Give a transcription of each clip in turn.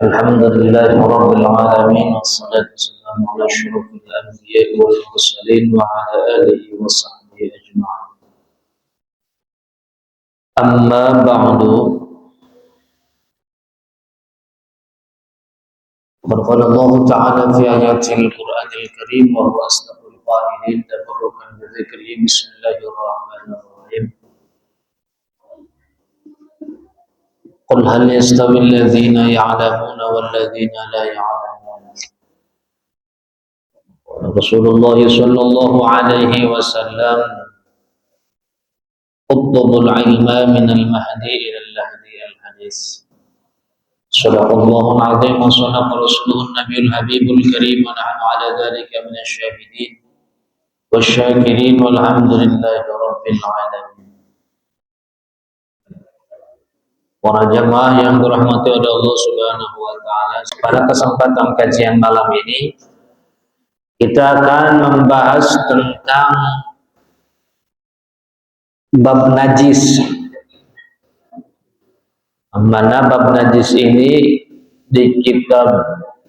الحمد لله رب العالمين والصلاة والسلام على أشرف الأنبياء والمرسلين وعلى آله وصحبه أجمعين. أما بعد، فقال الله تعالى في آيات القرآن الكريم وهو أصدق القائلين تبركا بذكره بسم الله الرحمن الرحيم. قل هل يستوي الذين يعلمون والذين لا يعلمون. رسول الله صلى الله عليه وسلم اطلب العلم من المهدي إلى اللهدي الحديث. صدق الله العظيم وصدق رسوله النبي الحبيب الكريم ونحن على ذلك من الشاهدين والشاكرين والحمد لله رب العالمين. Para jemaah yang dirahmati oleh Allah Subhanahu wa taala, pada kesempatan kajian malam ini kita akan membahas tentang bab najis. Mana bab najis ini di kitab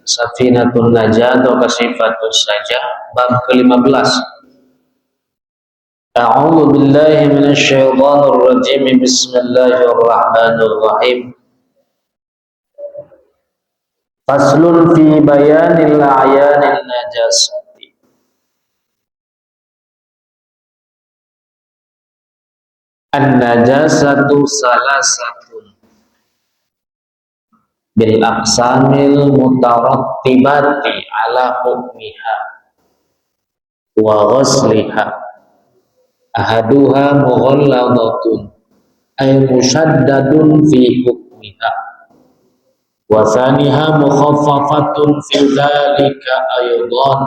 Safinatun Najah atau Kasifatus Sajah bab ke-15. A'udzu billahi minasyaitonir rajim. Bismillahirrahmanirrahim. Faslun fi bayanil a'yanil najasati. An-najasatu salasatun bil aqsamil mutarattibati ala hukmiha wa ghasliha. Ahaduha mughalladatun ay mushaddadun fi hukmiha wa thaniha mukhaffafatun fi dhalika aydan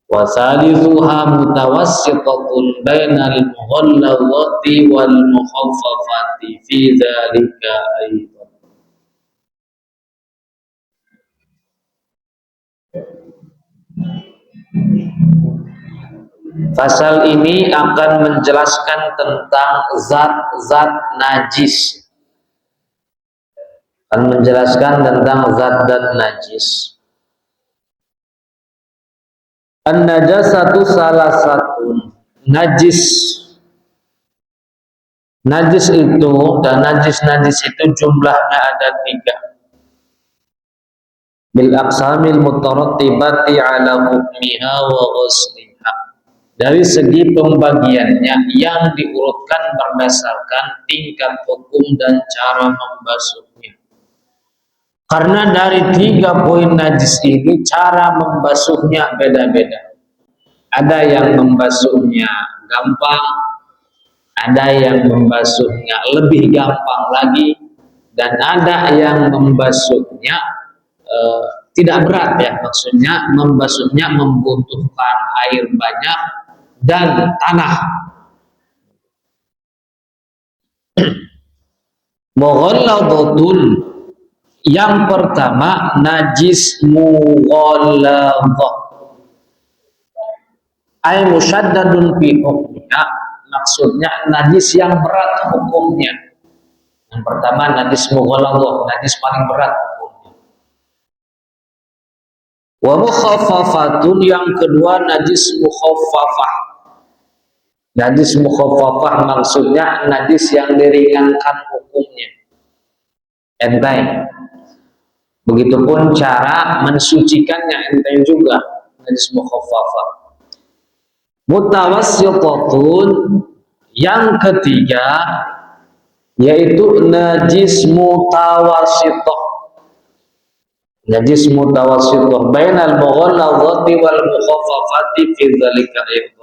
wa thalithuha mutawassitatun bainal mughalladati wal mukhaffafati fi dhalika aydan. Pasal ini akan menjelaskan tentang zat-zat najis. Akan menjelaskan tentang zat-zat najis. An-najasatu salah satu najis. Najis itu dan najis-najis itu jumlahnya ada 3. Bil aqsamil mutarattibati ala hukmiha wa ghusliha. Dari segi pembagiannya yang diurutkan berdasarkan tingkat hukum dan cara membasuhnya. Karena dari 3 poin najis ini cara membasuhnya beda-beda. Ada yang membasuhnya gampang, ada yang membasuhnya lebih gampang lagi, dan ada yang membasuhnya tidak berat ya, maksudnya membasuhnya membutuhkan air banyak dan tanah. Mughalladatun, yang pertama najis mughalladah ay musyaddadun fi hukmiha, maksudnya najis yang berat hukumnya. Yang pertama najis mughalladah, najis paling berat hukumnya. Wa mukhaffafatun, yang kedua najis mukhaffafah. Najis mukhaffafah maksudnya najis yang diringankan hukumnya, enteng. Begitupun cara mensucikannya enteng juga, najis mukhaffafah. Mutawassitatun, yang ketiga yaitu najis mutawassithah. Najis mutawassithah bainal mughalladhati wal mukhaffafati fi dzalika aydan.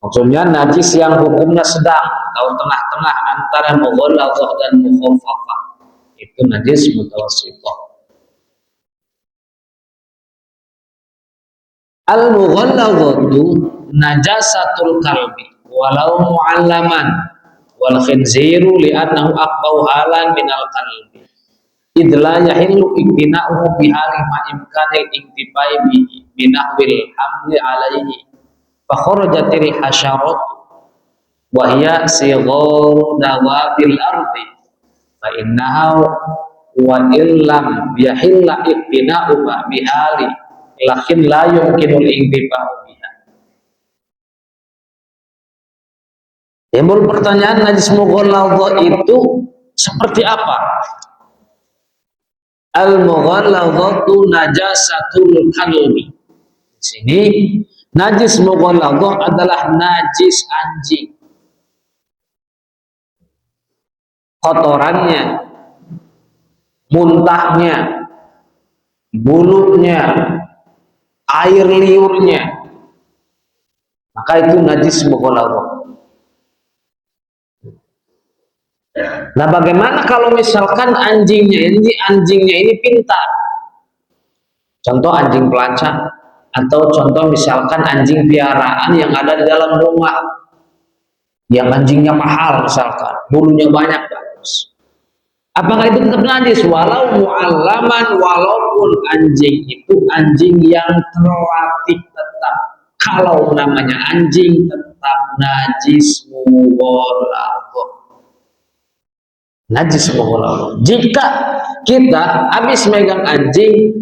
Maksudnya najis yang hukumnya sedang atau tengah-tengah antara mughalladhah dan mukhaffafah, itu najis mutawassithah. Al mughalladhatu najasatul kalbi walau mu'allaman wal khinziru li'annahu aqbau halan minal qalbi idla yahillu iktina'uhu bihali ma imkanil iktifai binahwil hamli alaihi fakharajatil hasyarat wahya sigharu dawabil ardi fa innaha wa illam yahilla iqtina'u bihali lakin la yumkinul intifa'u biha. Timbul pertanyaan, najis mughalladhah itu seperti apa? Al-mughalladhatu najasatul kalbi. Di sini najis mughalladhah adalah najis anjing. Kotorannya, muntahnya, bulunya, air liurnya, maka itu najis mughalladhah. Nah, bagaimana kalau misalkan anjingnya ini pintar? Contoh anjing pelacak, atau contoh misalkan anjing piaraan yang ada di dalam rumah, yang anjingnya mahal misalkan, bulunya banyak bagus. Apakah itu tetap najis? Walau mu'allaman, walaupun anjing itu anjing yang terlatih, tetap kalau namanya anjing tetap najis mughalladhah. Najis mughalladhah. Jika kita habis megang anjing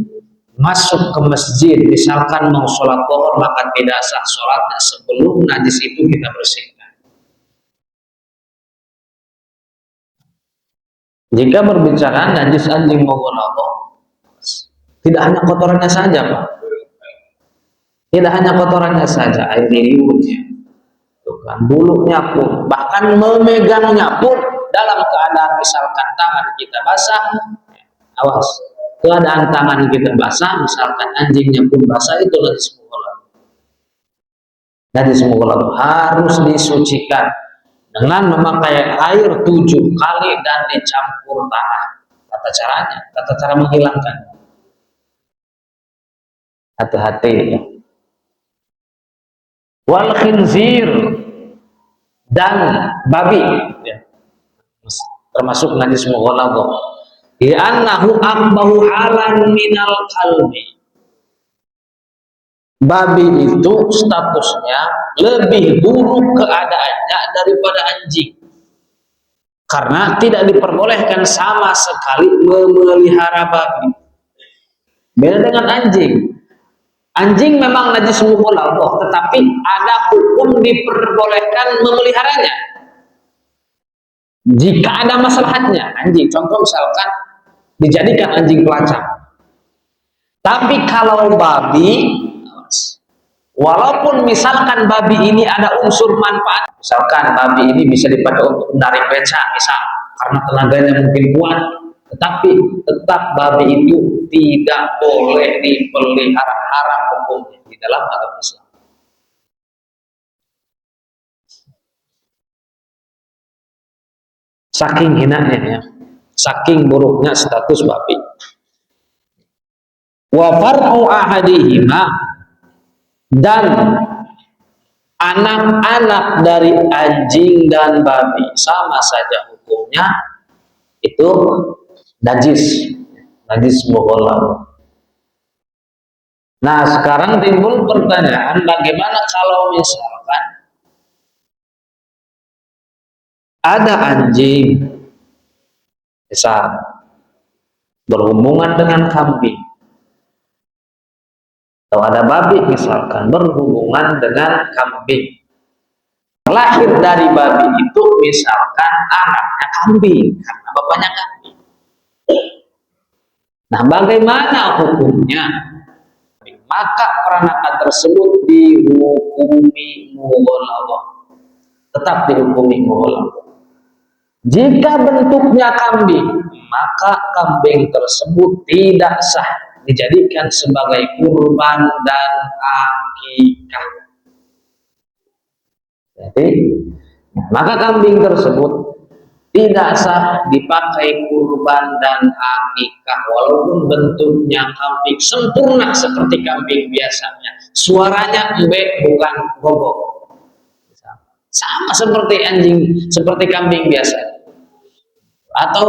masuk ke masjid, misalkan mau sholat zuhur, maka tidak sah sholatnya sebelum najis itu kita bersihkan. Jika berbicara najis anjing mughalladhah, tidak hanya kotorannya saja, Pak. Tidak hanya kotorannya saja, air liurnya, bulunya pun, bahkan memegangnya pun dalam keadaan misalkan tangan kita basah, awas, keadaan tangan kita basah, misalkan anjingnya pun basah, itu najis mughalladhah. Najis mughalladhah harus disucikan dengan memakai air 7 kali dan dicampur tanah. Tata caranya, tata cara menghilangkan. Hati-hati ya. Wal khinzir, dan babi ya, termasuk najis mughalladhah. Li'annahu ambahu halan minal kalbi. Babi itu statusnya lebih buruk keadaannya daripada anjing, karena tidak diperbolehkan sama sekali memelihara babi. Beda dengan anjing. Anjing memang najis mughalladhah, tetapi ada hukum diperbolehkan memeliharanya jika ada maslahatnya. Anjing, contoh misalkan dijadikan anjing pelacak. Tapi kalau babi, walaupun misalkan babi ini ada unsur manfaat, misalkan babi ini bisa dipakai untuk menarik beca, misal karena tenaganya mungkin kuat, tetapi tetap babi itu tidak boleh dipelihara, haram hukumnya di dalam agama Islam. Saking hinanya ya, saking buruknya status babi. Wa far'u ahadihima, dan anak-anak dari anjing dan babi sama saja hukumnya, itu najis mughalladhah. Nah, sekarang timbul pertanyaan, bagaimana kalau misalkan ada anjing misal berhubungan dengan kambing, atau ada babi misalkan berhubungan dengan kambing, lahir dari babi itu misalkan anaknya kambing karena bapaknya kambing. Nah, bagaimana hukumnya? Maka peranakan tersebut dihukumi mughalladhah, tetap dihukumi mughalladhah. Jika bentuknya kambing, maka kambing tersebut tidak sah dijadikan sebagai kurban dan akikah. Jadi, maka kambing tersebut tidak sah dipakai kurban dan akikah, walaupun bentuknya kambing sempurna seperti kambing biasanya, suaranya embek bukan gogok, sama seperti anjing, seperti kambing biasa. Atau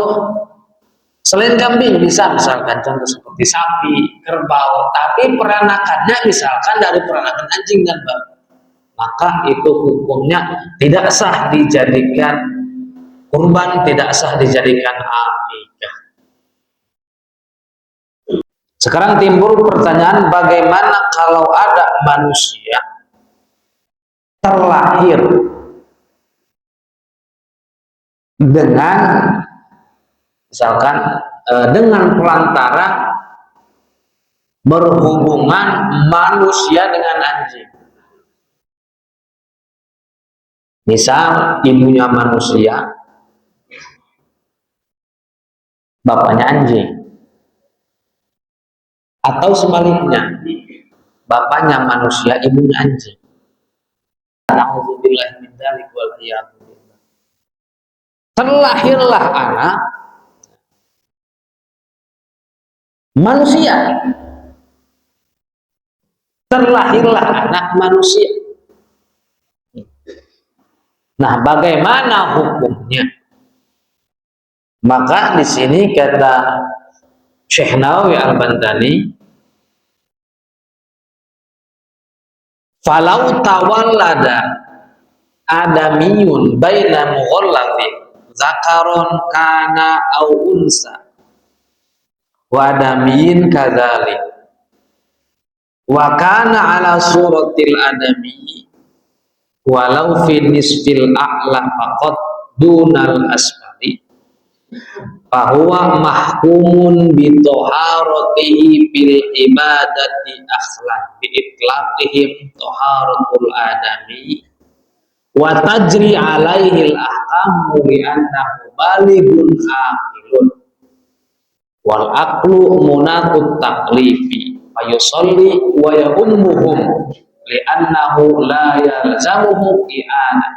selain kambing bisa misalkan contoh seperti sapi, kerbau, tapi peranakannya misalkan dari peranakan anjing dan babi, maka itu hukumnya tidak sah dijadikan kurban, tidak sah dijadikan akikah. Sekarang timbul pertanyaan, bagaimana kalau ada manusia terlahir dengan misalkan dengan pelantara berhubungan manusia dengan anjing. Misal ibunya manusia, bapaknya anjing. Atau sebaliknya, bapaknya manusia, ibunya anjing. Terlahirlah anak manusia. Terlahirlah anak manusia. Nah, bagaimana hukumnya? Maka di sini kata Syekh Nawawi Al-Bantani, falau tawallada adamiyun baina mughalladhin zakaron kana au unsa wa adamiyin kadzalik wa kana ala suratil adami walau fi nisfil a'la faqad dunal asfali fahuwa mahkumun bi taharatihi bil ibadati akhlan bi itlaqihim taharatul adami wa tajri alaihi al ahkamu li annahu balighun aqilun wal aqlu munatut taklifi fayusalli wa ya'ummuhum li annahu la yalzamuhu i'anah.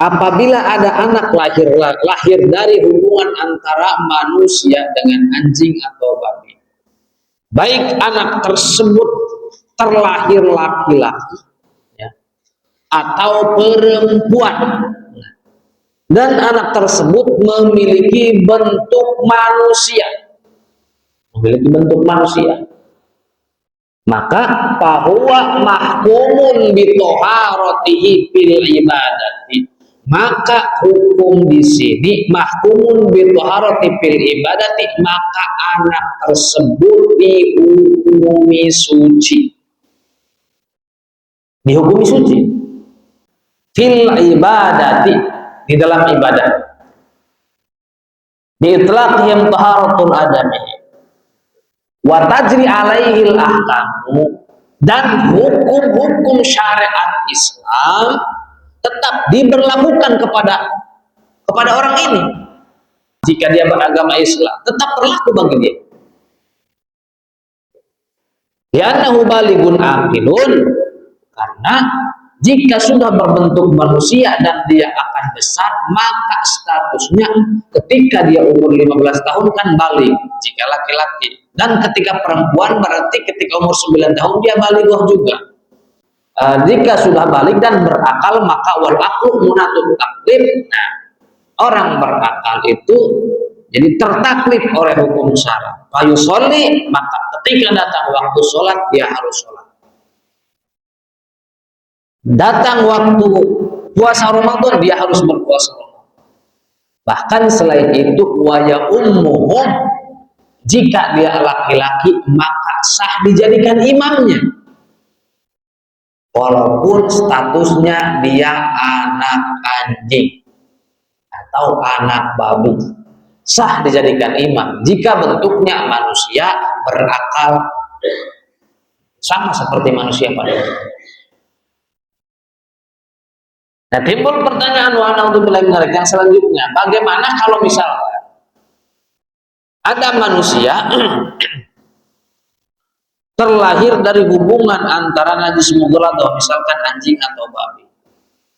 Apabila ada anak lahir dari hubungan antara manusia dengan anjing atau babi, baik anak tersebut terlahir laki-laki ya, atau perempuan, dan anak tersebut memiliki bentuk manusia, maka bahwa mahkumun bitoharatihi fil ibadati, maka hukum di sini mahkumun bitoharati fil ibadati, maka anak tersebut dihukumi suci, fil ibadati, di dalam ibadah, diitlaqihim taharatul adami wa tajri alaihil ahkamu, dan hukum-hukum syariat Islam tetap diberlakukan kepada orang ini. Jika dia beragama Islam, tetap berlaku bagi dia. Li'annahu balighun aqilun, karena jika sudah berbentuk manusia dan dia akan besar, maka statusnya ketika dia umur 15 tahun kan balik jika laki-laki, dan ketika perempuan berarti ketika umur 9 tahun dia balighah juga. Jika sudah balik dan berakal, maka wal aqlu munatun taklif. Nah, orang berakal itu jadi tertaklif oleh hukum syara. Fayusolli, maka ketika datang waktu sholat dia harus sholat. Datang waktu puasa Ramadan dia harus berpuasa Ramadan. Bahkan selain itu waya ummuhum, jika dia laki-laki maka sah dijadikan imamnya, walaupun statusnya dia anak anjing atau anak babi, sah dijadikan imam jika bentuknya manusia, berakal, sama seperti manusia pada umumnya. Nah, timbul pertanyaan yang selanjutnya, bagaimana kalau misalnya ada manusia terlahir dari hubungan antara najis mughalladh, misalkan anjing atau babi,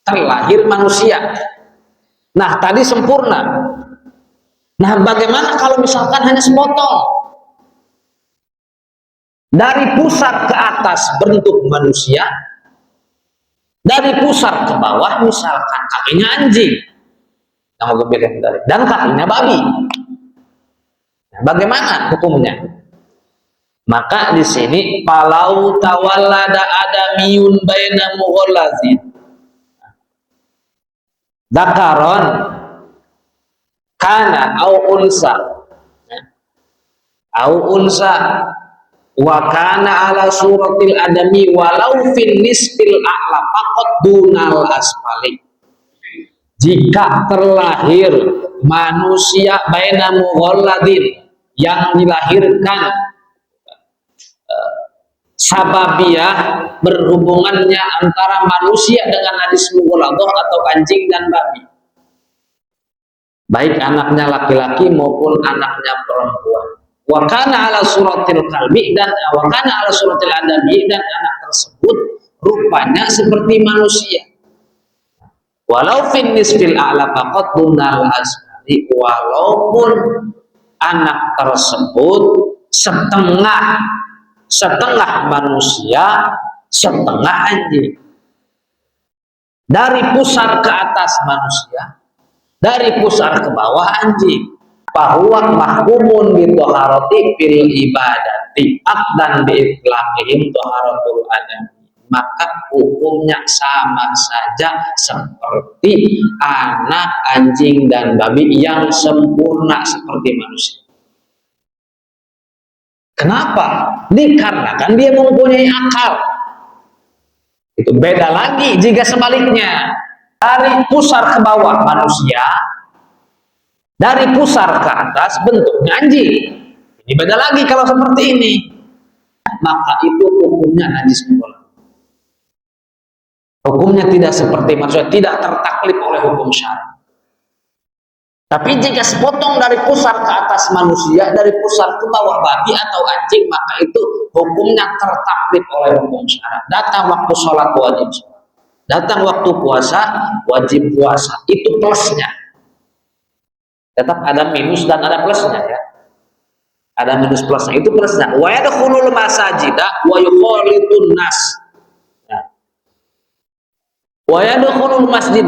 terlahir manusia. Nah, tadi sempurna. Nah, bagaimana kalau misalkan hanya sepotong? Dari pusat ke atas bentuk manusia, dari pusat ke bawah misalkan kakinya anjing, dan kakinya babi. Nah, bagaimana hukumnya? Maka di sini falau tawallada adamiyun baina mughalladhin dzakaron kana au unsa au unsa wa kana ala suratil adami walau fin nisfil a'la faqad dunal asfali. Jika terlahir manusia baina mughalladin, yang dilahirkan sababiah berhubungannya antara manusia dengan najis mughalladah atau anjing dan babi, baik anaknya laki-laki maupun anaknya perempuan. Wa kana ala suratil kalbi, dan wa kana ala suratil adami, dan anak tersebut rupanya seperti manusia. Walau fin nisfil a'la faqad dunal asfali, walaupun anak tersebut setengah manusia, setengah anjing. Dari pusar ke atas manusia, dari pusar ke bawah anjing. Bahwa mahkumun bi thaharati fil ibadati aqdan bi itlaqihim thaharatul adam, maka hukumnya sama saja seperti anak, anjing, dan babi yang sempurna seperti manusia. Kenapa? Dikarenakan dia mempunyai akal. Itu beda lagi jika sebaliknya, dari pusar ke bawah manusia, dari pusar ke atas bentuknya anjing. Ini beda lagi kalau seperti ini. Maka itu hukumnya najis mughalladh. Hukumnya tidak seperti manusia, tidak tertaklif oleh hukum syara. Tapi jika sepotong dari pusar ke atas manusia, dari pusar ke bawah babi atau anjing, maka itu hukumnya tertaklif oleh hukum syara. Datang waktu sholat wajib sholat, datang waktu puasa wajib puasa. Itu plusnya. Tetap ada minus dan ada plusnya ya. Ada minus plusnya, itu plusnya. Wa yadkhulul masajida wa yukhalitun nas. Wa yadkhulul masjid,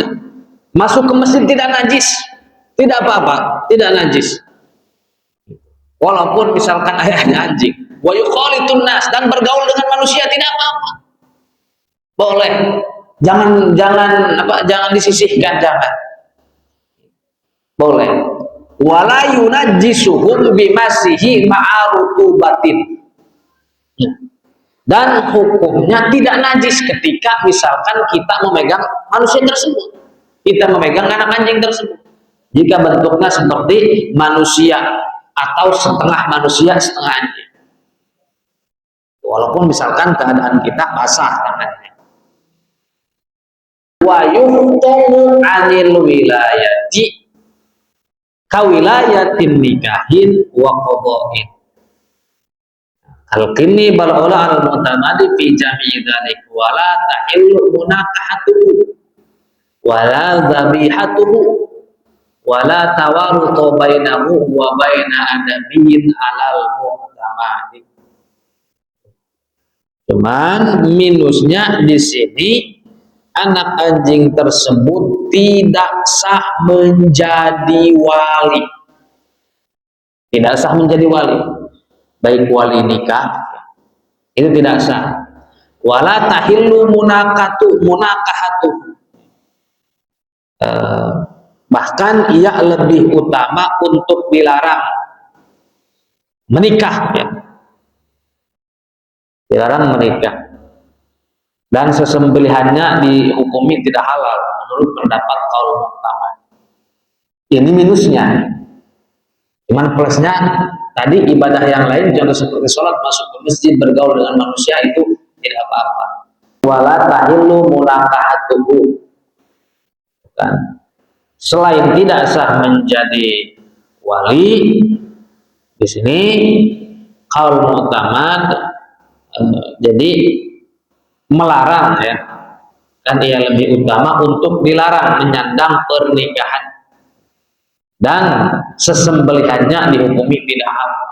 masuk ke masjid tidak najis, tidak apa-apa, tidak najis. Walaupun misalkan ayahnya anjing. Wa yukhalitun nas, dan bergaul dengan manusia tidak apa-apa. Boleh. Jangan disisihkan, jangan. Boleh. Wala yunajjisuhum bimasihi ma'arutubatin. Dan hukumnya tidak najis ketika misalkan kita memegang manusia tersebut, kita memegang anak anjing tersebut, jika bentuknya seperti manusia atau setengah manusia setengah anjing, walaupun misalkan keadaan kita basah tangannya. Wa yuhtamu anil wilayati kawilayatin nikahin wa qada'in. Al-qini bal'ula al-mutamadi fi jami'i dhalik wala tahillu munakahatuhu wala dhabihatuhu wala tawarutu bainahu wa baina adamiyin alal mutamadi. Cuman minusnya di sini, anak anjing tersebut tidak sah menjadi wali. Tidak sah menjadi wali. Baik wali nikah, itu tidak sah. Wala tahillu munakahatu. Bahkan ia lebih utama untuk dilarang menikah ya. Dilarang menikah. Dan sesembelihannya dihukumi tidak halal menurut pendapat kaul mu'tamad. Ini minusnya. Cuman plusnya tadi ibadah yang lain, contoh seperti sholat, masuk ke masjid, bergaul dengan manusia, itu tidak apa-apa. Wala tahillu munakahatuhu. Kan? Selain tidak sah menjadi wali, di sini kaul mu'tamad jadi melarang ya. Kan ia lebih utama untuk dilarang menyandang pernikahan. Dan sesembelihannya dihukumi tidak halal.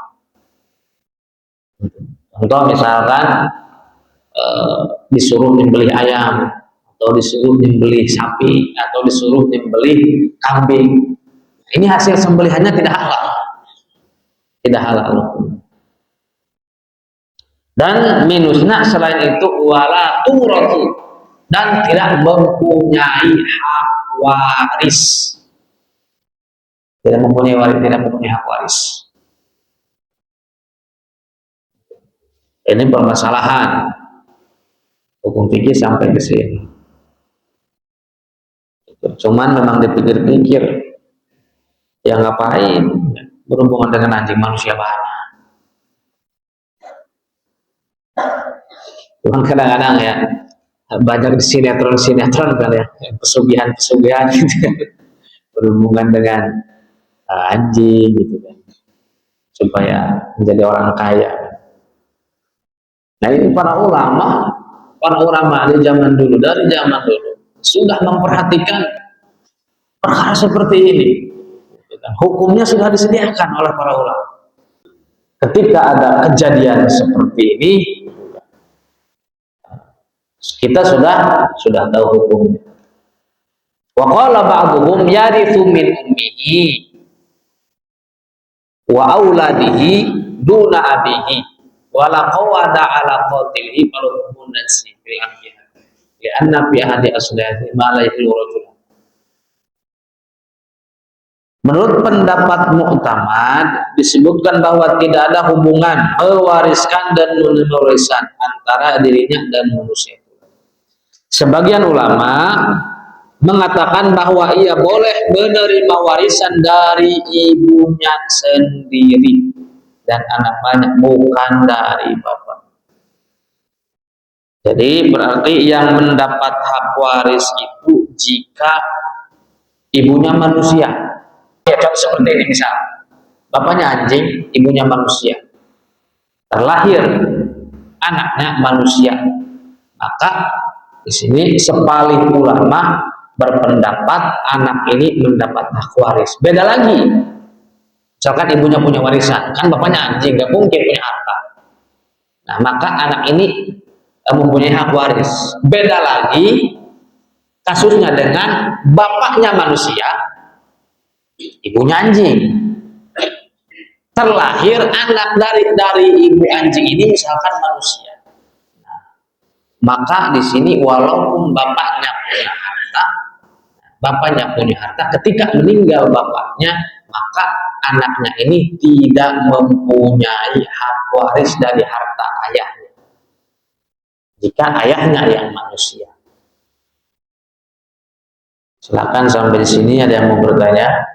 Contoh misalkan disuruh menyembelih ayam, atau disuruh menyembelih sapi, atau disuruh menyembelih kambing. Ini hasil sembelihannya tidak halal. Tidak halal. Dan minusnya selain itu wala turatu, dan tidak mempunyai hak waris. Tidak mempunyai hak waris. Ini permasalahan hukum fikih sampai ke sini. Cuman memang dipikir-pikir, ya ngapain berhubungan dengan anjing, manusia banyak. Cuman kadang-kadang ya banyak sinetron kan ya, pesugihan gitu kan, berhubungan dengan anjing gitu kan, supaya menjadi orang kaya. Nah ini para ulama di zaman dulu, dari zaman dulu sudah memperhatikan perkara seperti ini. Hukumnya sudah disediakan oleh para ulama. Ketika ada kejadian seperti ini, kita sudah tahu hukumnya. Wa qala ba'dhum yarithu min ummihi wa auladihi duna abihi wa la qawada ala qatilihi falumun nasi fil anbiya li anna fi ahadi aslati ma la yahillu. Menurut pendapat mu'tamad disebutkan bahwa tidak ada hubungan mewariskan dan menuliskan antara dirinya dan manusia. Sebagian ulama mengatakan bahwa ia boleh menerima warisan dari ibunya sendiri dan anak banyak, bukan dari bapak. Jadi berarti yang mendapat hak waris itu jika ibunya manusia. Ya contoh seperti ini, misal bapaknya anjing, ibunya manusia, terlahir anaknya manusia, maka di sini sepaling ulama berpendapat anak ini mendapat hak waris. Beda lagi, misalkan ibunya punya warisan, kan bapaknya anjing, gak mungkin punya harta. Nah maka anak ini mempunyai hak waris. Beda lagi kasusnya dengan bapaknya manusia, ibunya anjing, terlahir anak dari ibu anjing ini misalkan manusia. Nah, maka di sini walaupun bapaknya punya harta, ketika meninggal bapaknya, maka anaknya ini tidak mempunyai hak waris dari harta ayahnya jika ayahnya yang manusia. Silakan sampai di sini ada yang mau bertanya?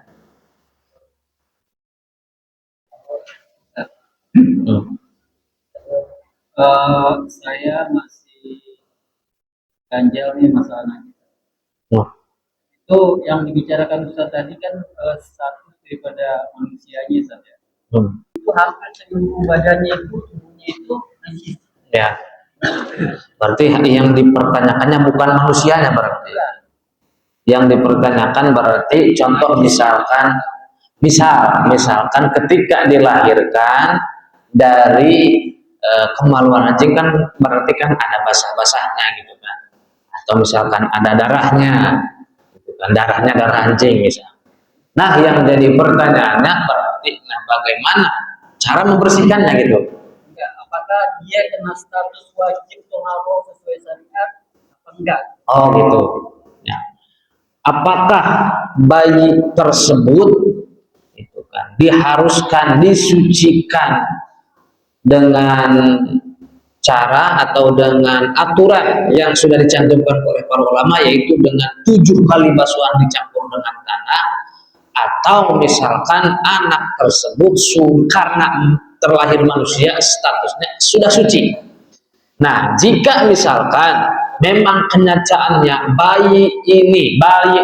Saya masih ganjal nih masalahnya. Itu yang dibicarakan Ustaz tadi kan status daripada manusianya saja. Itu hampir seluruh badannya itu, tubuhnya itu najis. Ya. Berarti yang dipertanyakannya bukan manusianya berarti. Yang dipertanyakan berarti contoh misalkan ketika dilahirkan dari kemaluan anjing, kan berarti kan ada basah-basahnya gitu kan, atau misalkan ada darahnya gitu kan, darah anjing misalnya. Nah yang jadi pertanyaannya berarti, nah bagaimana cara membersihkannya gitu. Ya, apakah dia kena status wajib toharo sesuai syariat apa enggak? Oh gitu ya. Apakah bayi tersebut itu kan diharuskan disucikan dengan cara atau dengan aturan yang sudah dicantumkan oleh para ulama, yaitu dengan 7 kali basuhan dicampur dengan tanah, atau misalkan anak tersebut karena terlahir manusia statusnya sudah suci. Nah jika misalkan memang kenyataannya bayi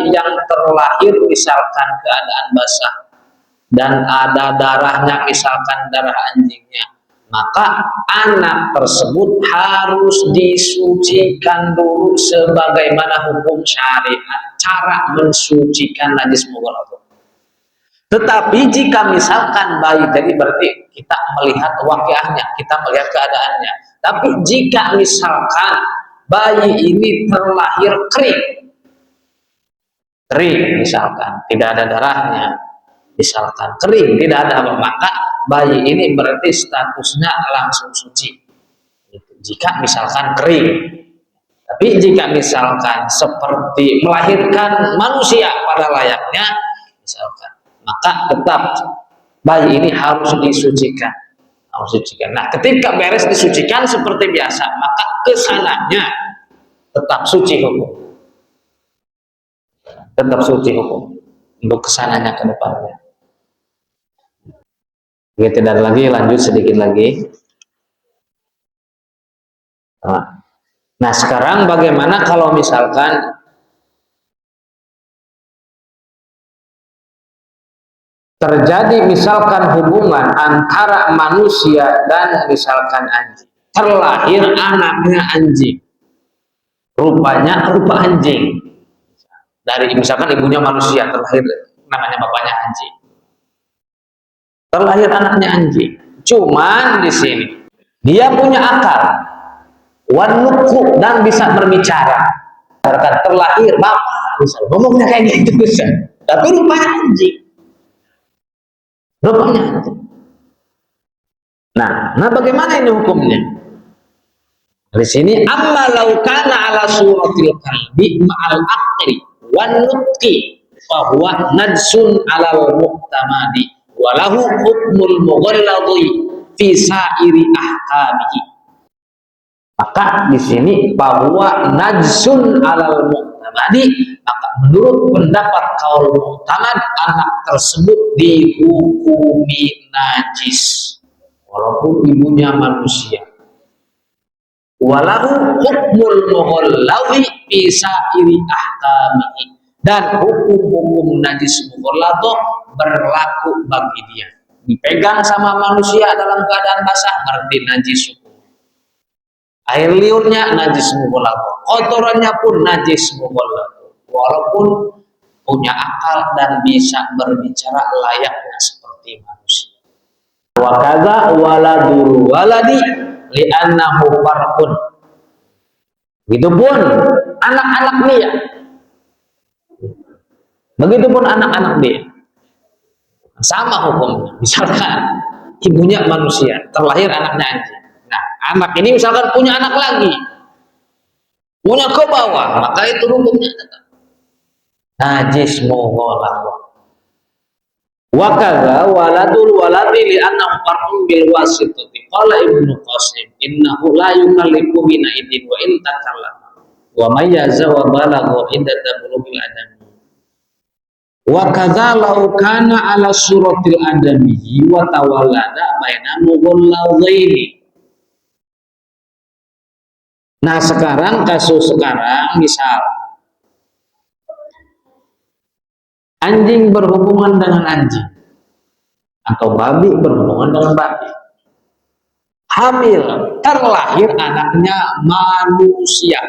yang terlahir misalkan keadaan basah dan ada darahnya, misalkan darah anjingnya, maka anak tersebut harus disucikan dulu sebagaimana hukum syariat cara mensucikan najis mughaladh. Tetapi jika misalkan bayi tadi, berarti kita melihat waqiahnya, kita melihat keadaannya. Tapi jika misalkan bayi ini terlahir kering misalkan, tidak ada darahnya, misalkan kering, tidak ada apa, maka bayi ini berarti statusnya langsung suci. Jika misalkan kering. Tapi jika misalkan seperti melahirkan manusia pada layaknya, misalkan, maka tetap bayi ini harus disucikan. Sucikan. Nah, ketika beres disucikan seperti biasa, maka kesananya tetap suci hukum. Tetap suci hukum untuk kesananya ke depannya. Oke, tidak lagi, lanjut sedikit lagi. Nah, sekarang bagaimana kalau misalkan terjadi misalkan hubungan antara manusia dan misalkan anjing, terlahir anaknya anjing, rupanya rupa anjing, dari misalkan ibunya manusia, terlahir namanya bapaknya anjing, terlahir anaknya anjing, cuman di sini dia punya akal, wanuku, dan bisa berbicara, terlahir bapak, misalnya ngomongnya kayak gitu, tapi rupanya anjing. Nah, bagaimana ini hukumnya? Di sini amma law kana ala suratil qalbi ma'al aqli wan nutqi fa huwa najsun 'alal muhtamadi wa lahu hukmul mughalladi fi sa'iri ahkamihi. Maka di sini bahwa najsun 'alal muhtamadi, maka menurut pendapat kaul muhtamad, anak tersebut dihukumi najis walaupun ibunya manusia. Walahu hukmul mughallawi fi sa'iri ahkamihi, dan hukum-hukum najis mughalladh berlaku bagi dia. Dipegang sama manusia dalam keadaan basah berarti najis hukum. Air liurnya najis mughalladh, kotorannya pun najis mughalladh, walaupun punya akal dan bisa berbicara layaknya seperti manusia. Wa kadza waladul waladi li'annahu farqun. Begitupun anak-anak dia. Begitupun anak-anak dia. Sama hukumnya. Misalkan ibunya manusia, terlahir anaknya anjing. Nah, anak ini misalkan punya anak lagi, punya ke bawah, maka itu hukumnya tetap najis mughalladh. Wa kadza waladul waladi li annahu farqun bil wasitati. Qala Ibnu Qasim innahu la yukallifu bina idin wa in takallama wa mayyaza wa balagha inda tablughil adami. Wa kadza law kana ala suratil adami wa tawallada baina mughalladhaini. Nah, sekarang kasus sekarang misal anjing berhubungan dengan anjing atau babi berhubungan dengan babi, hamil, terlahir anaknya manusia,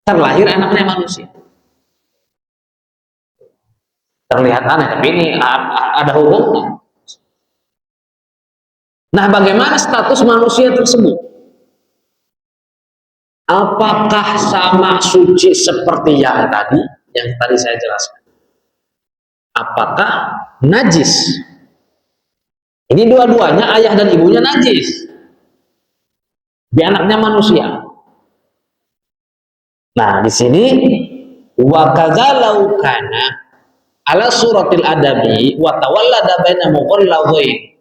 terlahir anaknya manusia, terlihat aneh tapi ini ada hukumnya. Nah, bagaimana status manusia tersebut? Apakah sama suci seperti yang tadi saya jelaskan? Apakah najis? Ini dua-duanya, ayah dan ibunya najis. Di anaknya manusia. Nah, di sini wa kadzalau kana ala suratil adabi wa tawallada baina mughalladhain.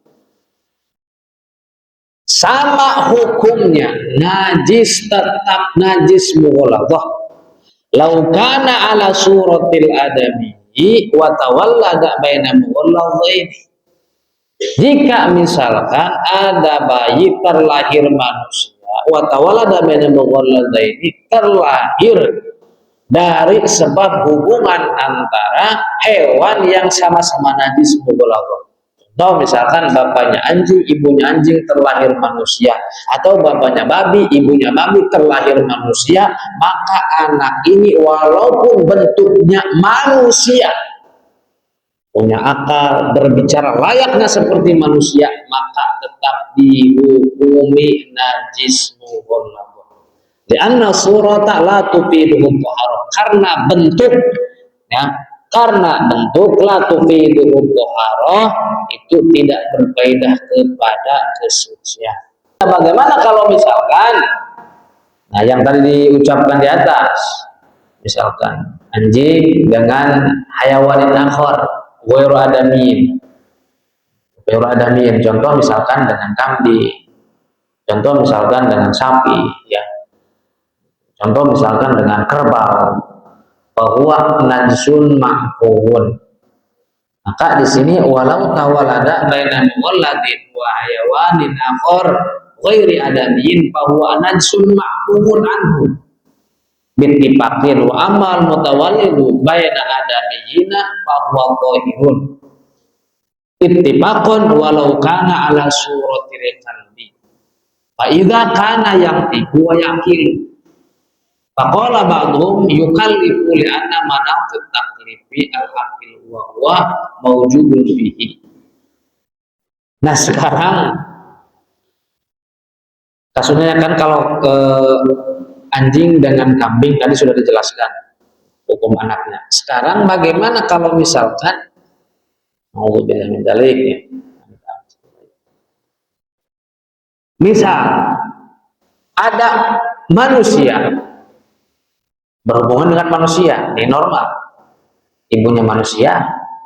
Sama hukumnya, najis tetap najis mughalladhah. Lau kana ala suratil adami wa tawallada baina mughalladhain. Jika misalkan ada bayi terlahir manusia, wa tawallada baina mughalladhain, terlahir dari sebab hubungan antara hewan yang sama-sama najis mughalladhah. Atau misalkan bapaknya anjing, ibunya anjing, terlahir manusia, atau bapaknya babi, ibunya babi, terlahir manusia, maka anak ini walaupun bentuknya manusia, punya akal, berbicara layaknya seperti manusia, maka tetap dihukumi najis mughalladh. Lianna surata la tufiduhu thahara, karena bentuk, ya, karena bentuk la tufiduhu thahara itu tidak berfaedah kepada kesucian. Nah, bagaimana kalau misalkan, nah yang tadi diucapkan di atas, misalkan anjing dengan hayawanin akhar ghairu adamin, Ghairu adamiyin, contoh misalkan dengan kambing, contoh misalkan dengan sapi, ya. Contoh misalkan dengan kerbau, bahwa najsun ma'fuun. Maka di sini walau tawalada baina muwalladin wa hayawanin akhar ghairi adamiyin bahwa najsun ma'fuun anhu. Bittifaqin wa amal mutawallidu baina adamiyina bahwa dhahirun. Ittifaqan walau kana ala suratil qalbi. Fa idza kana yaqtiqu wa yaqilu. Faqala ba'dhum yukallifu li anna manaqit taklifi al-aqil wa huwa mawjudun fihi. Nah, sekarang kasusnya kan kalau anjing dengan kambing tadi sudah dijelaskan hukum anaknya. Sekarang bagaimana kalau misalkan mau bilang dalik ya. Misal ada manusia berhubungan dengan manusia, ini normal. Ibunya manusia,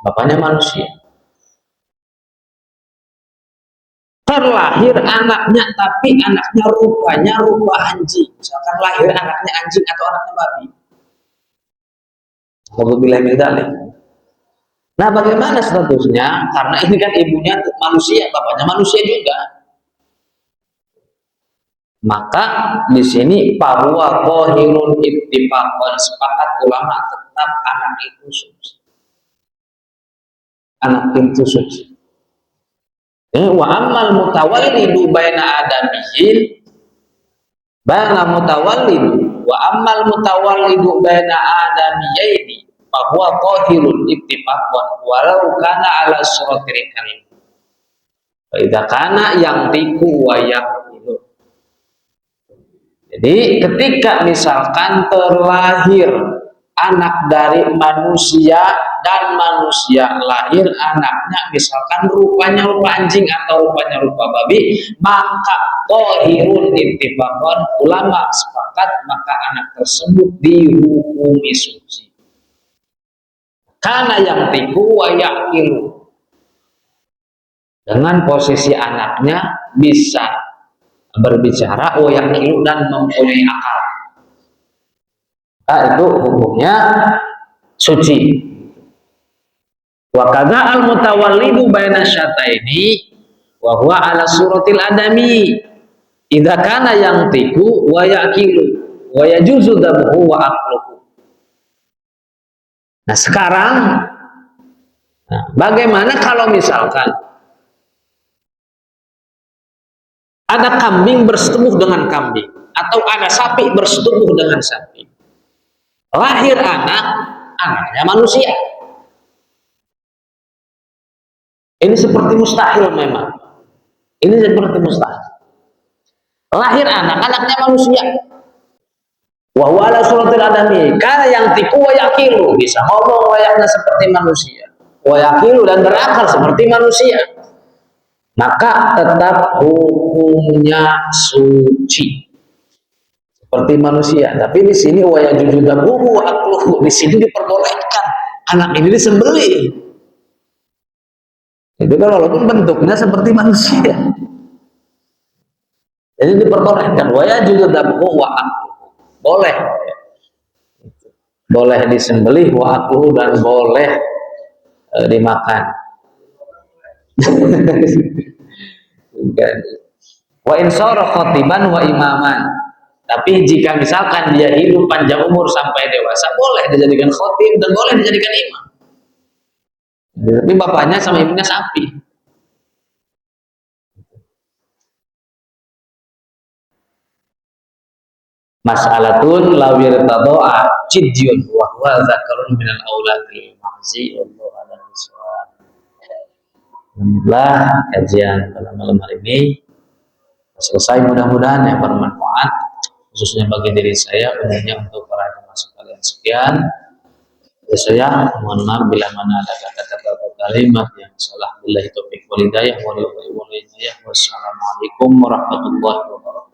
bapaknya manusia. Terlahir anaknya, tapi anaknya rupanya rupa anjing. Misalkan lahir anaknya anjing atau anaknya babi. Alhamdulillah min dzalik. Nah, bagaimana statusnya? Karena ini kan ibunya manusia, bapaknya manusia juga. Maka di sini bahwa qahirun ittifaqan, sepakat ulama tetap anak itu suci. Anak itu suci. Wa ammal mutawallidu baina adamiyyin baina mutawallidu wa ammal mutawallidu baina adamiyyin bahwa qahirun ittifaqan walau kana ala suratil kalim. Fa idza kana yang tiku wa yaqilu. Jadi ketika misalkan terlahir anak dari manusia dan manusia lahir anaknya misalkan rupanya rupa anjing atau rupanya rupa babi, maka qahirun ittifaqan, ulama sepakat maka anak tersebut dihukumi suci. Karena yang tiku wa yaqilu, dengan posisi anaknya bisa berbicara wa yaqilu dan mempunyai akal. Nah, itu hukumnya suci. Wa kadza al mutawallidu baina syataini wa huwa ala suratil adami idza kana yantiqu wa yaqilu wa yajuzu damuhu wa aqluhu. Nah, sekarang bagaimana kalau misalkan ada kambing bersetubuh dengan kambing atau ada sapi bersetubuh dengan sapi? Lahir anaknya manusia. Ini seperti mustahil memang. Ini seperti mustahil. Lahir anaknya manusia. Wa huwa ala suratil adami, karena yang tiku wa yaqilu, bisa ngomong layaknya seperti manusia. Wa yaqilu, dan berakal seperti manusia. Maka tetap hukumnya suci. Seperti manusia, tapi di sini wa yajuzu damuhu wa aqluhu, di sini diperbolehkan anak ini disembelih. Itu kan walaupun bentuknya seperti manusia, jadi diperbolehkan wa yajuzu damuhu wa aqluhu, boleh disembelih wa aqluhu, dan boleh dimakan. Wa insara khatiban wa imaman. Tapi jika misalkan dia hidup panjang umur sampai dewasa, boleh dijadikan khotib dan boleh dijadikan imam. Tapi bapaknya sama ibunya sapi. Mas'alatun lawir tado'a cidyun wa huwa zakarun minal auladil mahzi wallahu a'lam bishawab. Alhamdulillah kajian pada malam hari ini selesai, mudah-mudahan yang bermanfaat khususnya bagi diri saya, umumnya untuk para jemaah sekalian. Sekian dari saya, mohon maaf bila mana ada kata-kata atau kalimat yang salah. Billahi taufiq wal hidayah. Wassalamualaikum warahmatullahi wabarakatuh.